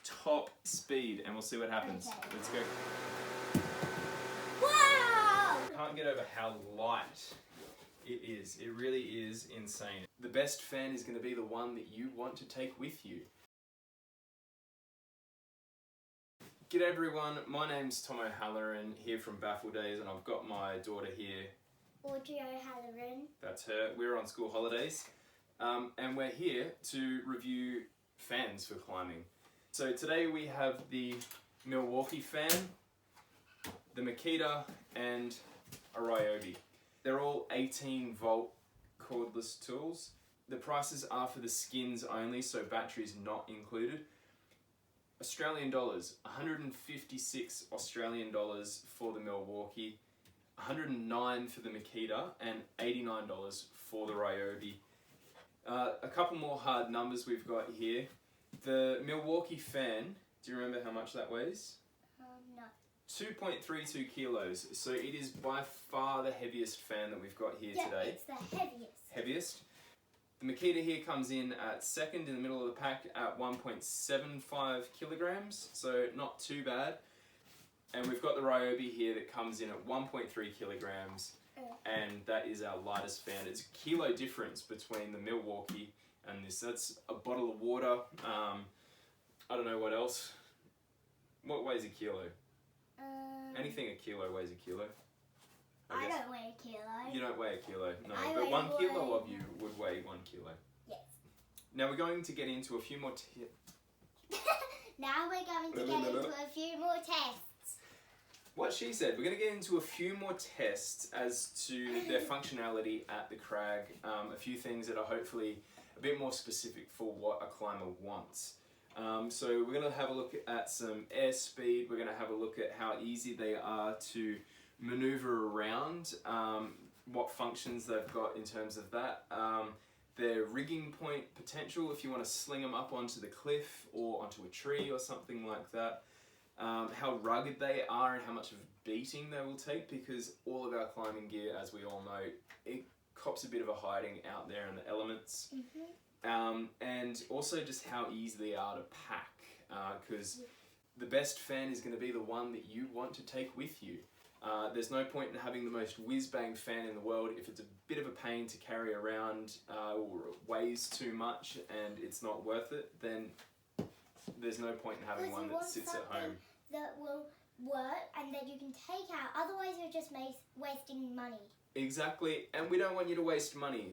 top speed and we'll see what happens. Okay. Let's go. Wow! Can't get over how light it is. It really is insane. The best fan is going to be the one that you want to take with you. G'day everyone, my name's Tom O'Halloran here from Baffle Days, and I've got my daughter here. Audrey O'Halloran. That's her. We're on school holidays and we're here to review fans for climbing. So today we have the Milwaukee fan, the Makita, and a Ryobi. They're all 18 volt cordless tools. The prices are for the skins only, so batteries not included. Australian dollars, 156 Australian dollars for the Milwaukee, 109 for the Makita, and $89 for the Ryobi. A couple more hard numbers we've got here. The Milwaukee fan, do you remember how much that weighs? No. 2.32 kilos, so it is by far the heaviest fan that we've got here today. It's the heaviest. Heaviest. The Makita here comes in at second in the middle of the pack at 1.75 kilograms, so not too bad. And we've got the Ryobi here that comes in at 1.3 kilograms, and that is our lightest fan. It's a kilo difference between the Milwaukee and this. That's a bottle of water. I don't know what else. What weighs a kilo? Anything a kilo weighs a kilo. I don't weigh a kilo. You don't weigh a kilo, no. I But weigh 1 kilo one. of you would weigh 1 kilo. Yes. Now we're going to get into a few more Now we're going to get into a few more tests. What she said, we're going to get into a few more tests as to their functionality at the crag. A few things that are hopefully a bit more specific for what a climber wants. So we're going to have a look at some airspeed. We're going to have a look at how easy they are to maneuver around, what functions they've got in terms of that, their rigging point potential if you want to sling them up onto the cliff or onto a tree or something like that, how rugged they are and how much of a beating they will take, because all of our climbing gear, as we all know, it cops a bit of a hiding out there in the elements. And also just how easy they are to pack, because the best fan is going to be the one that you want to take with you. There's no point in having the most whiz-bang fan in the world if it's a bit of a pain to carry around or it weighs too much and it's not worth it, then there's no point in having one that sits at home. That will work and that you can take out, otherwise you're just wasting money. Exactly, and we don't want you to waste money.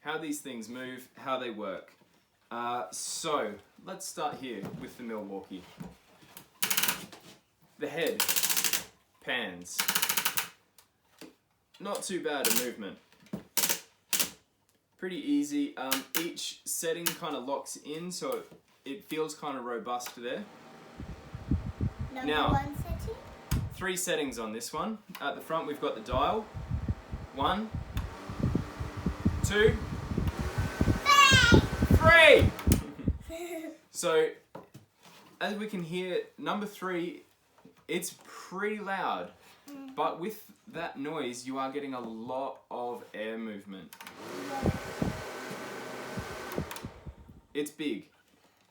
How these things move, how they work. So, let's start here with the Milwaukee. The head pans. Not too bad a movement. Pretty easy. Each setting kind of locks in, so it feels kind of robust there. Number 1 setting. 3 settings on this one. At the front we've got the dial. 1, 2, 3! So, as we can hear, number 3, it's pretty loud, but with that noise you are getting a lot of air movement. It's big.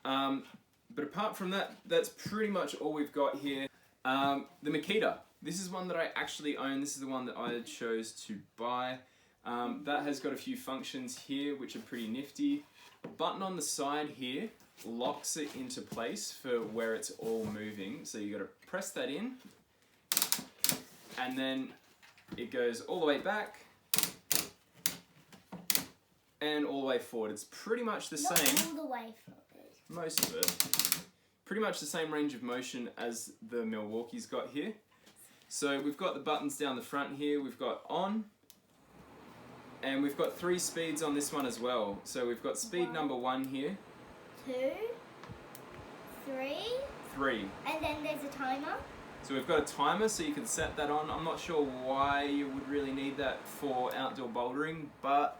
But apart from that, that's pretty much all we've got here. The Makita. This is one that I actually own. This is the one that I chose to buy. That has got a few functions here which are pretty nifty. A button on the side here locks it into place for where it's all moving. So you got to press that in, and then it goes all the way back and all the way forward. It's pretty much the same. Not all the way forward. Most of it. Pretty much the same range of motion as the Milwaukee's got here. So we've got the buttons down the front here. We've got on, and we've got 3 speeds on this one as well. So we've got speed number 1 here. 2, 3. 3. And then there's a timer. So we've got a timer, so you can set that on. I'm not sure why you would really need that for outdoor bouldering, but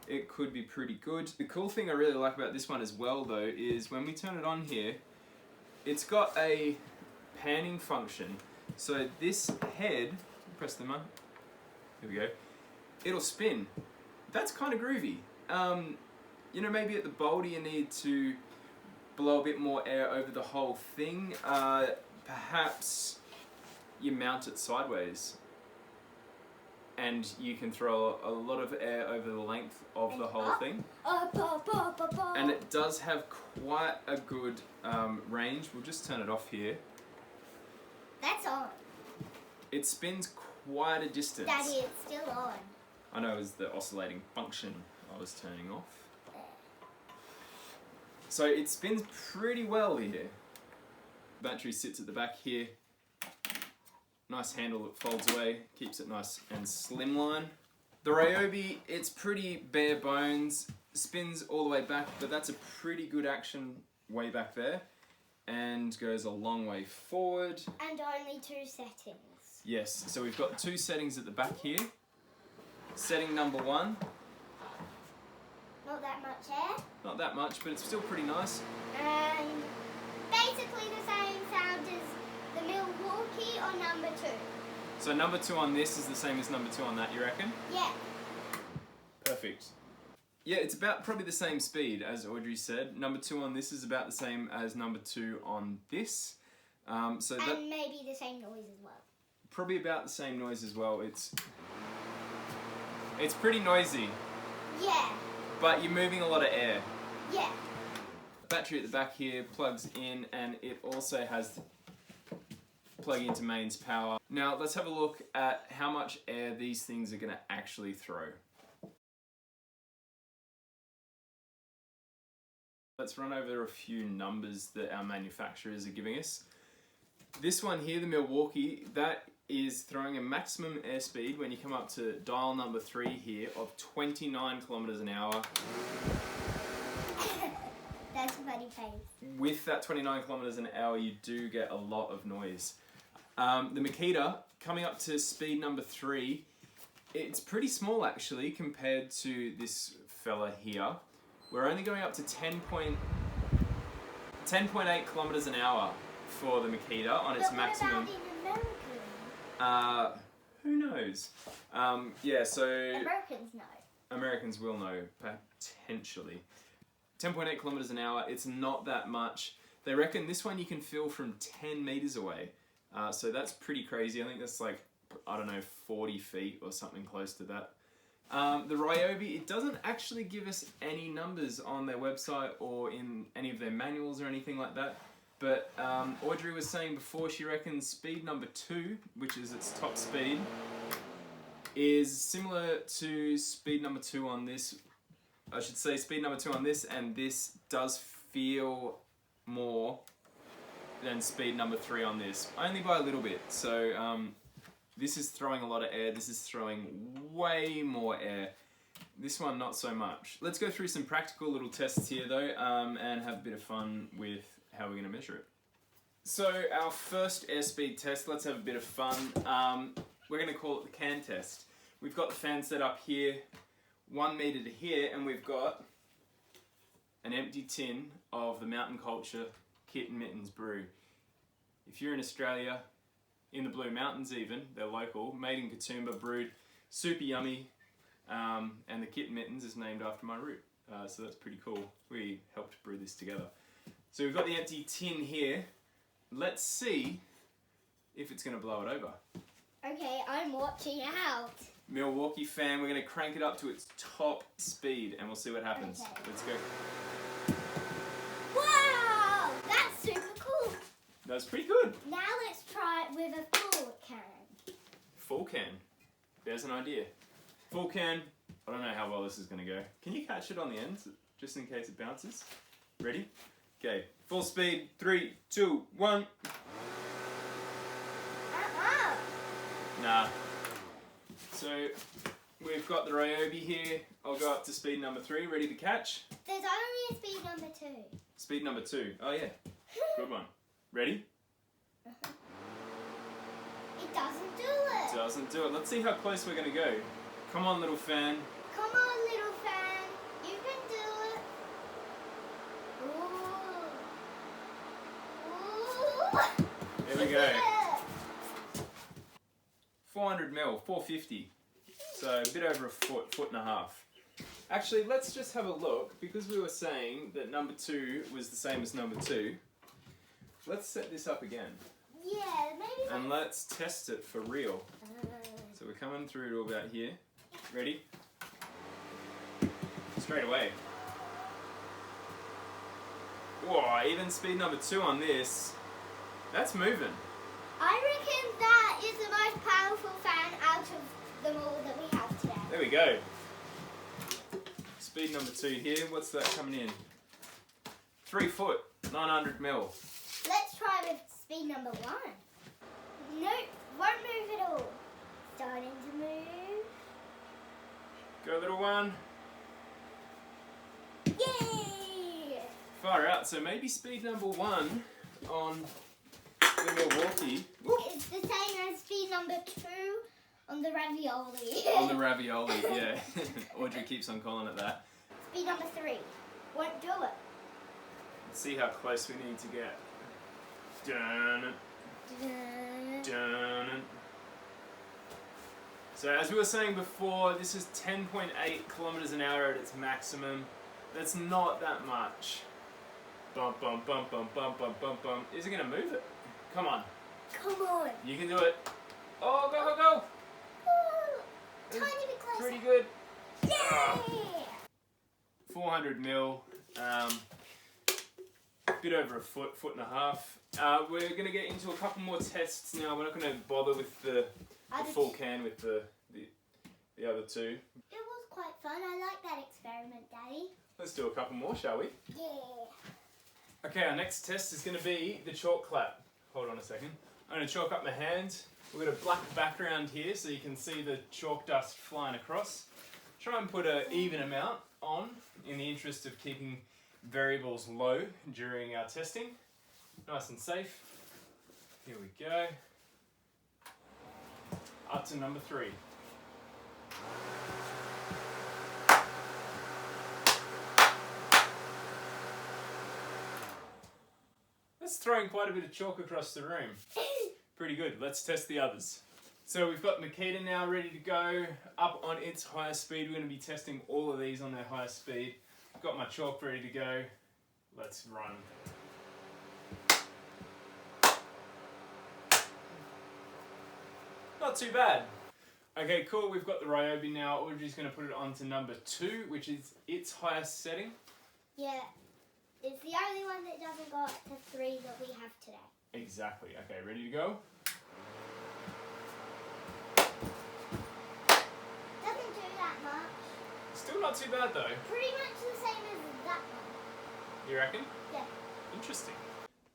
it could be pretty good. The cool thing I really like about this one as well though is when we turn it on here, it's got a panning function. So this head, press them on, here we go, it'll spin. That's kind of groovy. you know, maybe at the boulder you need to blow a bit more air over the whole thing. Perhaps you mount it sideways and you can throw a lot of air over the length of the whole thing. And it does have quite a good range. We'll just turn it off here. That's on. It spins quite a distance. Daddy, it's still on. I know, it was the oscillating function I was turning off. So it spins pretty well here. Battery sits at the back here. Nice handle that folds away, keeps it nice and slimline. The Ryobi, it's pretty bare bones, spins all the way back, but that's a pretty good action way back there, and goes a long way forward. And only 2 settings. Yes, so we've got 2 settings at the back here. Setting number 1. Not that much air. Not that much, but it's still pretty nice. And basically the same sound as the Milwaukee or number 2. So number 2 on this is the same as number 2 on that, you reckon? Yeah. Perfect. Yeah, it's about probably the same speed as Audrey said. Number 2 on this is about the same as number 2 on this. And maybe the same noise as well. Probably about the same noise as well. It's pretty noisy. Yeah. But you're moving a lot of air. Yeah. Battery at the back here plugs in, and it also has plug into mains power. Now let's have a look at how much air these things are going to actually throw. Let's run over a few numbers that our manufacturers are giving us. This one here, the Milwaukee, that is throwing a maximum airspeed when you come up to dial number 3 here of 29 kilometers an hour. That's a funny pace. With that 29 kilometers an hour, you do get a lot of noise. The Makita, coming up to speed number 3, it's pretty small actually compared to this fella here. We're only going up to 10.8 kilometers an hour for the Makita on its maximum. What about in America? Who knows? Yeah, so Americans know. Americans will know, potentially. 10.8 kilometers an hour, it's not that much. They reckon this one you can feel from 10 meters away. So that's pretty crazy. I think that's like, I don't know, 40 feet or something close to that. The Ryobi, it doesn't actually give us any numbers on their website or in any of their manuals or anything like that. But Audrey was saying before, she reckons speed number 2, which is its top speed, is similar to speed number 2 on this. I should say speed number 2 on this, and this does feel more than speed number 3 on this, only by a little bit. So this is throwing a lot of air, this is throwing way more air. This one not so much. Let's go through some practical little tests here though, and have a bit of fun with how we're going to measure it. So our first airspeed test, let's have a bit of fun. We're going to call it the can test. We've got the fan set up here, 1 meter to here, and we've got an empty tin of the Mountain Culture Kit and Mittens brew. If you're in Australia, in the Blue Mountains even, they're local, made in Katoomba, brewed, super yummy, and the Kit and Mittens is named after my root. So that's pretty cool. We helped brew this together. So we've got the empty tin here. Let's see if it's going to blow it over. Okay, I'm watching out. Milwaukee fan, we're going to crank it up to its top speed and we'll see what happens. Okay. Let's go. Wow, that's super cool. That's pretty good. Now let's try it with a full can. Full can. There's an idea. Full can. I don't know how well this is going to go. Can you catch it on the ends just in case it bounces? Ready? Okay, full speed, 3, 2, 1. Nah. So we've got the Ryobi here. I'll go up to speed number 3. Ready to catch? There's only a speed number 2. Speed number 2. Oh yeah. Good one. Ready? It doesn't do it. Doesn't do it. Let's see how close we're going to go. Come on, little fan. Come on, little fan. You can do it. Ooh. Here we go. 400 mil, 450. So a bit over a foot, foot and a half. Actually, let's just have a look. Because we were saying that number 2 was the same as number 2, let's set this up again. Yeah, maybe. And let's test it for real. So we're coming through to about here. Ready? Straight away. Whoa, even speed number 2 on this. That's moving. I reckon that is the most powerful fan out of them all that we have today. There we go. Speed number 2 here. What's that coming in? 3 foot, 900 mil. Let's try with speed number 1. Nope, won't move at all. Starting to move. Go, little one. Yay! Far out. So maybe speed number 1 on the Milwaukee. It's the same as speed number 2 on the ravioli. On the ravioli, yeah. Audrey keeps on calling it that. Speed number 3. Won't do it. Let's see how close we need to get. Dun it. Dun it. So as we were saying before, this is 10.8 kilometers an hour at its maximum. That's not that much. Bump, bump, bump, bump, bump, bump, bump, bump. Is it going to move it? Come on. Come on. You can do it. Oh, go, go, go. Ooh, tiny bit closer. Pretty good. Yay! 400 mil. Bit over a foot, foot and a half. We're going to get into a couple more tests now. We're not going to bother with the full can with the other 2. It was quite fun. I like that experiment, Daddy. Let's do a couple more, shall we? Yeah. Okay, our next test is going to be the chalk clap. Hold on a second. I'm going to chalk up my hand. We've got a black background here so you can see the chalk dust flying across. Try and put an even amount on in the interest of keeping variables low during our testing. Nice and safe. Here we go. Up to number 3. That's throwing quite a bit of chalk across the room. Pretty good. Let's test the others. So we've got Makita now ready to go. Up on its highest speed. We're going to be testing all of these on their highest speed. Got my chalk ready to go. Let's run. Not too bad. Okay, cool. We've got the Ryobi now. We're just going to put it on to number 2, which is its highest setting. Yeah. It's the only one that doesn't go up to 3 that we have today. Exactly. Okay, ready to go? Doesn't do that much. Still not too bad though. Pretty much the same as that one. You reckon? Yeah. Interesting.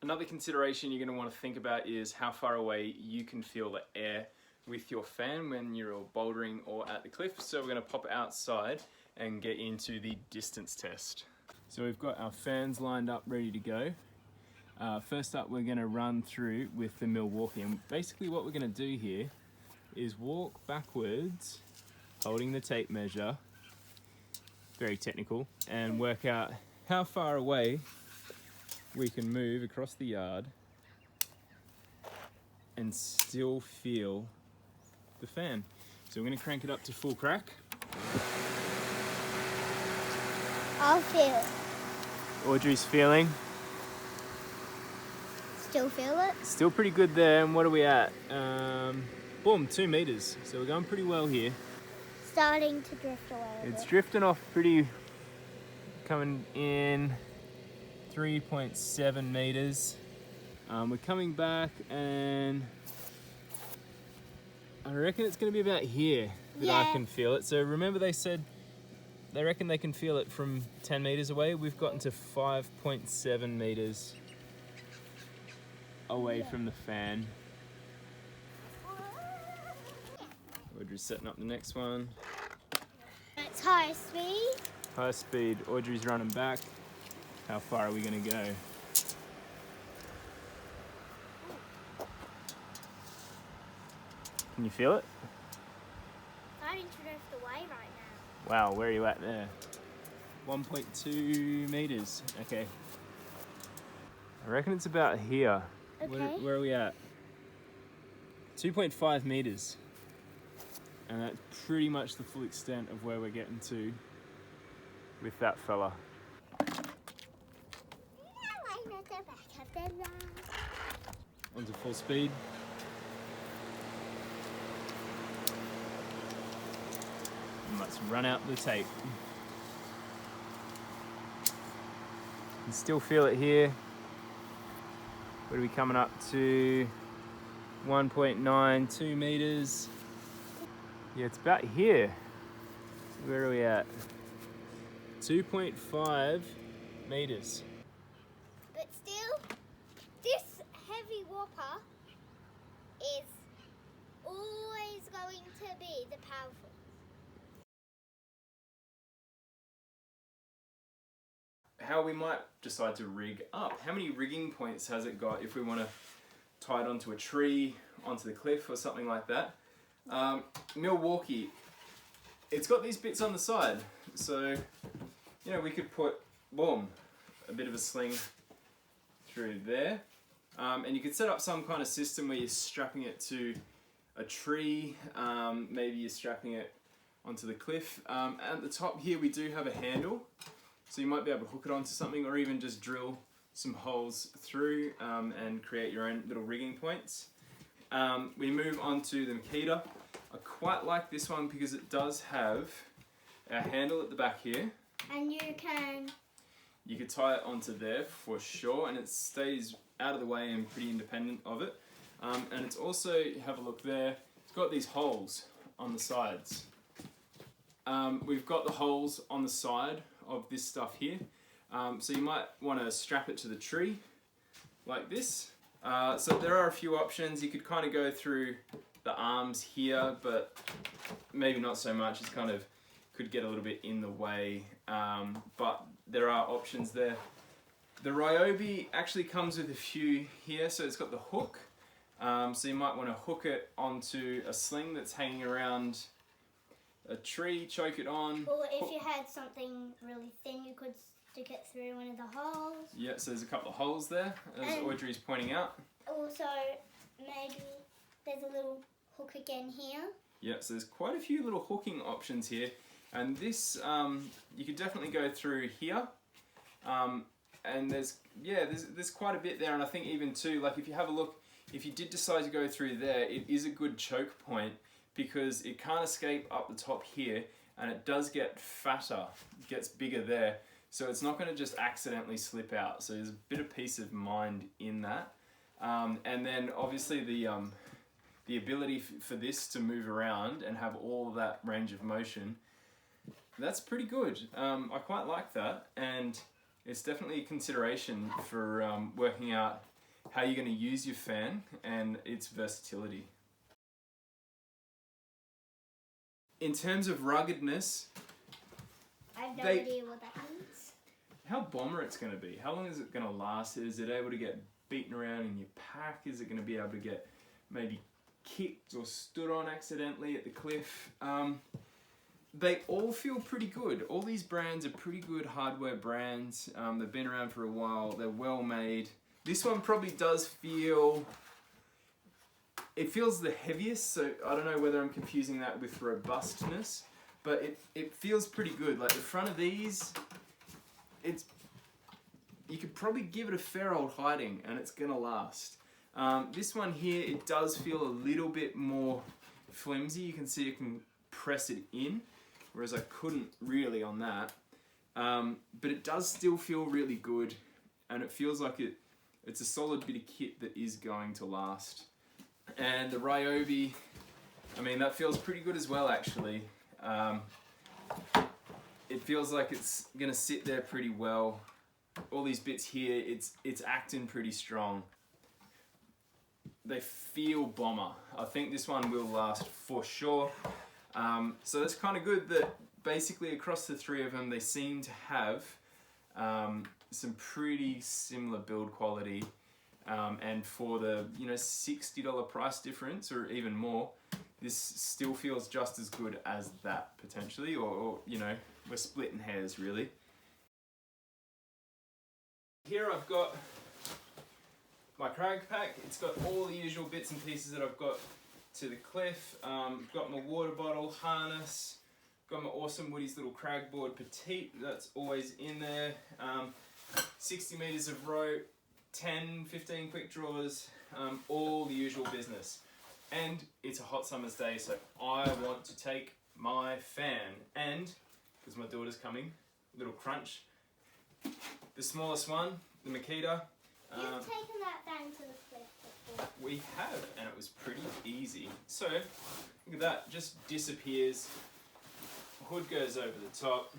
Another consideration you're going to want to think about is how far away you can feel the air with your fan when you're bouldering or at the cliff. So we're going to pop it outside and get into the distance test. So we've got our fans lined up ready to go. First up, we're going to run through with the Milwaukee, and basically what we're going to do here is walk backwards holding the tape measure, very technical, and work out how far away we can move across the yard and still feel the fan. So we're going to crank it up to full crack. I'll feel it. Audrey's feeling. Still feel it? Still pretty good there. And what are we at? Boom, 2 meters. So we're going pretty well here. Starting to drift away a It's bit. drifting off pretty, coming in 3.7 meters. We're coming back and I reckon it's going to be about here that I can feel it. So remember they said they reckon they can feel it from 10 meters away. We've gotten to 5.7 meters away from the fan. We're just setting up the next one. It's high speed. High speed, Audrey's running back. How far are we going to go? Can you feel it? Starting to drift away right now. Wow, where are you at there? 1.2 meters. Okay. I reckon it's about here. Okay. Where are we at? 2.5 meters. And that's pretty much the full extent of where we're getting to. with that fella. Onto full speed. And let's run out the tape. You can still feel it here. What are we coming up to? 1.92 meters. Yeah, it's about here. Where are we at? 2.5 meters. But still, this heavy whopper is always going to be the powerful. How we might decide to rig up. How many rigging points has it got if we want to tie it onto a tree, onto the cliff or something like that? Milwaukee, it's got these bits on the side. So, you know, we could put, boom, a bit of a sling through there. And you could set up some kind of system where you're strapping it to a tree, maybe you're strapping it onto the cliff. At the top here we do have a handle, so you might be able to hook it onto something or even just drill some holes through and create your own little rigging points. We move on to the Makita. I quite like this one because it does have a handle at the back here. And you could tie it onto there for sure, and it stays out of the way and pretty independent of it. And it's also, have a look there, it's got these holes on the sides. We've got the holes on the side of this stuff here. So you might want to strap it to the tree like this. So there are a few options. You could kind of go through the arms here, but maybe not so much. It's kind of could get a little bit in the way, but there are options there. The Ryobi actually comes with a few here, so it's got the hook. So you might want to hook it onto a sling that's hanging around a tree, choke it on. Or if you had something really thin, you could stick it through one of the holes. Yeah, so there's a couple of holes there, as Audrey's pointing out. Also, maybe there's a little hook again here. Yeah, so there's quite a few little hooking options here. And this, you could definitely go through here. And there's quite a bit there, and I think even too, like if you have a look, if you did decide to go through there, it is a good choke point because it can't escape up the top here, and it does get fatter, it gets bigger there, so it's not going to just accidentally slip out. So there's a bit of peace of mind in that. And then obviously the ability for this to move around and have all of that range of motion, that's pretty good. I quite like that, and it's definitely a consideration for working out how you're going to use your fan and its versatility. In terms of ruggedness, I have no idea what that means. How bomber it's going to be. How long is it going to last? Is it able to get beaten around in your pack? Is it going to be able to get maybe kicked or stood on accidentally at the cliff? They all feel pretty good. All these brands are pretty good hardware brands. They've been around for a while. They're well made. This one probably does feel... It feels the heaviest, so I don't know whether I'm confusing that with robustness, but it feels pretty good. Like the front of these, you could probably give it a fair old hiding and it's gonna last. This one here, it does feel a little bit more flimsy. You can see you can press it in, whereas I couldn't really on that. But it does still feel really good, and it feels like it's a solid bit of kit that is going to last. And the Ryobi, I mean, that feels pretty good as well, actually. It feels like it's gonna sit there pretty well. All these bits here, it's acting pretty strong. They feel bomber. I think this one will last for sure. So that's kind of good that basically across the three of them, they seem to have some pretty similar build quality. And for the $60 price difference or even more, this still feels just as good as that potentially, or we're splitting hairs really. Here I've got my crag pack. It's got all the usual bits and pieces that I've got to the cliff. I've got my water bottle, harness, Got my awesome Woody's little crag board petite, that's always in there. 60 meters of rope, 10, 15 quick draws, all the usual business. And it's a hot summer's day, so I want to take my fan and, because my daughter's coming, little crunch. The smallest one, the Makita. You've taken that fan to the cliff before. We have, and it was pretty easy. So, look at that, just disappears. Hood goes over the top.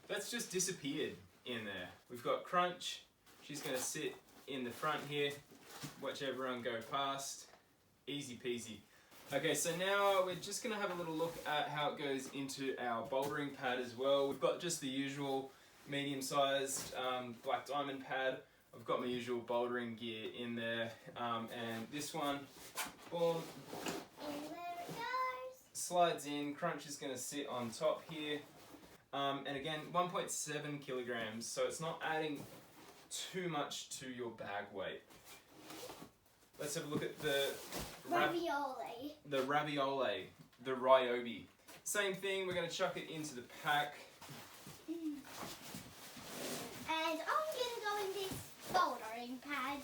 That's just disappeared in there. We've got Crunch. She's going to sit in the front here. Watch everyone go past. Easy peasy. Okay, so now we're just going to have a little look at how it goes into our bouldering pad as well. We've got just the usual medium-sized black diamond pad. I've got my usual bouldering gear in there. And this one, boom. And there it goes. Slides in. Crunch is going to sit on top here. And again, 1.7 kilograms, so it's not adding too much to your bag weight. Let's have a look at the Ravioli. The Ryobi. Same thing, we're going to chuck it into the pack. And I'm going to go in this bouldering pad.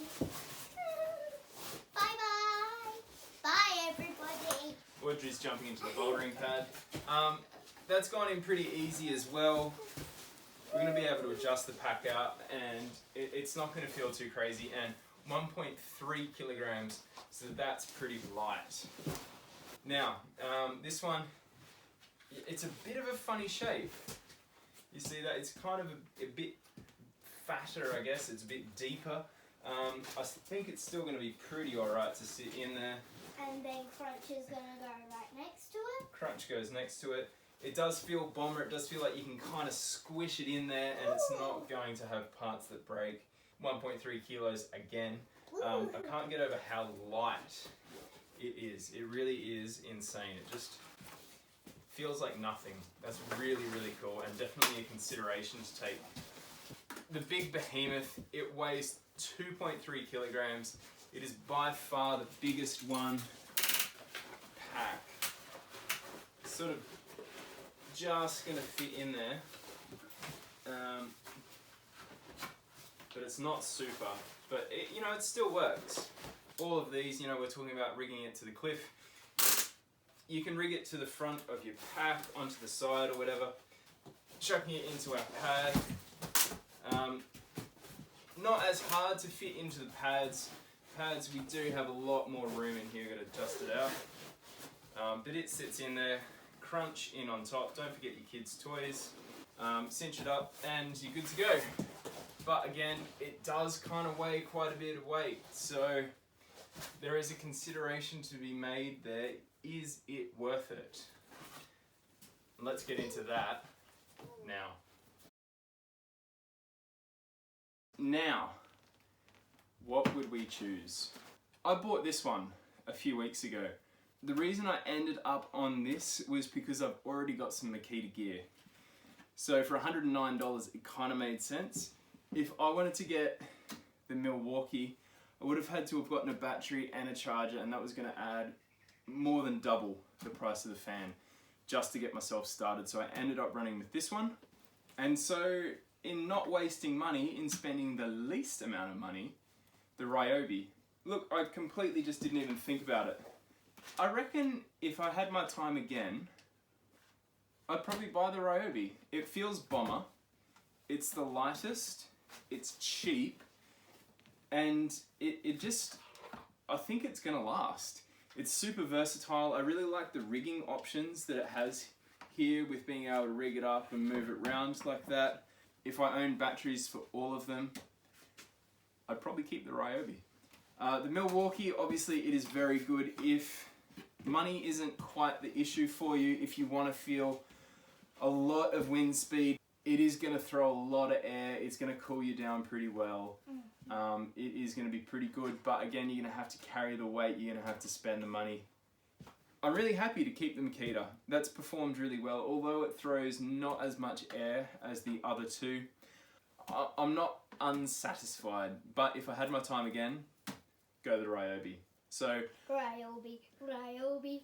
Bye-bye. Bye, everybody. Audrey's jumping into the bouldering pad. That's gone in pretty easy as well. We're going to be able to adjust the pack out and it's not going to feel too crazy. And 1.3 kilograms, so that's pretty light. Now, this one, it's a bit of a funny shape. You see that? It's kind of a bit fatter, I guess. It's a bit deeper. I think it's still going to be pretty alright to sit in there. And then Crunch is going to go right next to it. Crunch goes next to it. It does feel bomber, it does feel like you can kind of squish it in there and it's not going to have parts that break. 1.3 kilos again. I can't get over how light it is. It really is insane. It just feels like nothing. That's really, really cool and definitely a consideration to take. The big behemoth, it weighs 2.3 kilograms. It is by far the biggest one pack. It's sort of just going to fit in there. But it's not super, but it, you know, it still works. All of these, you know, we're talking about rigging it to the cliff. You can rig it to the front of your pack, onto the side or whatever, chucking it into our pad. Not as hard to fit into the pads. We do have a lot more room in here, got to adjust it out. But it sits in there, Crunch in on top, don't forget your kids' toys. Cinch it up and you're good to go. But again, it does kind of weigh quite a bit of weight, so there is a consideration to be made there. Is it worth it? Let's get into that now. Now, what would we choose? I bought this one a few weeks ago. The reason I ended up on this was because I've already got some Makita gear. So for $109, it kind of made sense. If I wanted to get the Milwaukee, I would have had to have gotten a battery and a charger, and that was going to add more than double the price of the fan just to get myself started. So I ended up running with this one. And so in not wasting money, in spending the least amount of money, the Ryobi. Look, I completely just didn't even think about it. I reckon if I had my time again, I'd probably buy the Ryobi. It feels bomber. It's the lightest. It's cheap. And it just, I think it's gonna last. It's super versatile. I really like the rigging options that it has here with being able to rig it up and move it around like that. If I owned batteries for all of them, I'd probably keep the Ryobi. The Milwaukee, obviously it is very good if money isn't quite the issue for you. If you want to feel a lot of wind speed, it is going to throw a lot of air. It's going to cool you down pretty well. It is going to be pretty good, but again, you're going to have to carry the weight. You're going to have to spend the money. I'm really happy to keep the Makita. That's performed really well, although it throws not as much air as the other two. I'm not unsatisfied, but if I had my time again, go the Ryobi. So Ryobi.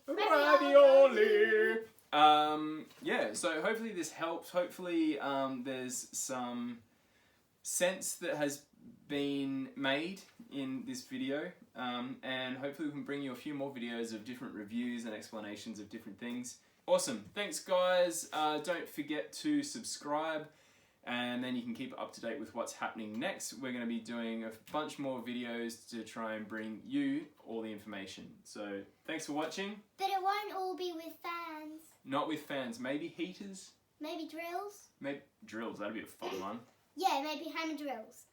ravioli. yeah, so hopefully this helps. Hopefully there's some sense that has been made in this video, and hopefully we can bring you a few more videos of different reviews and explanations of different things. Awesome, thanks guys. Don't forget to subscribe, and then you can keep up to date with what's happening next. We're going to be doing a bunch more videos to try and bring you all the information. So thanks for watching. But it won't all be with fans. Not with fans, maybe heaters? Maybe drills? Maybe drills, that'd be a fun one. Yeah, maybe hammer drills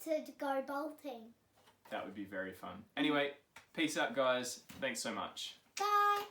to go bolting. That would be very fun. Anyway, peace out guys. Thanks so much. Bye.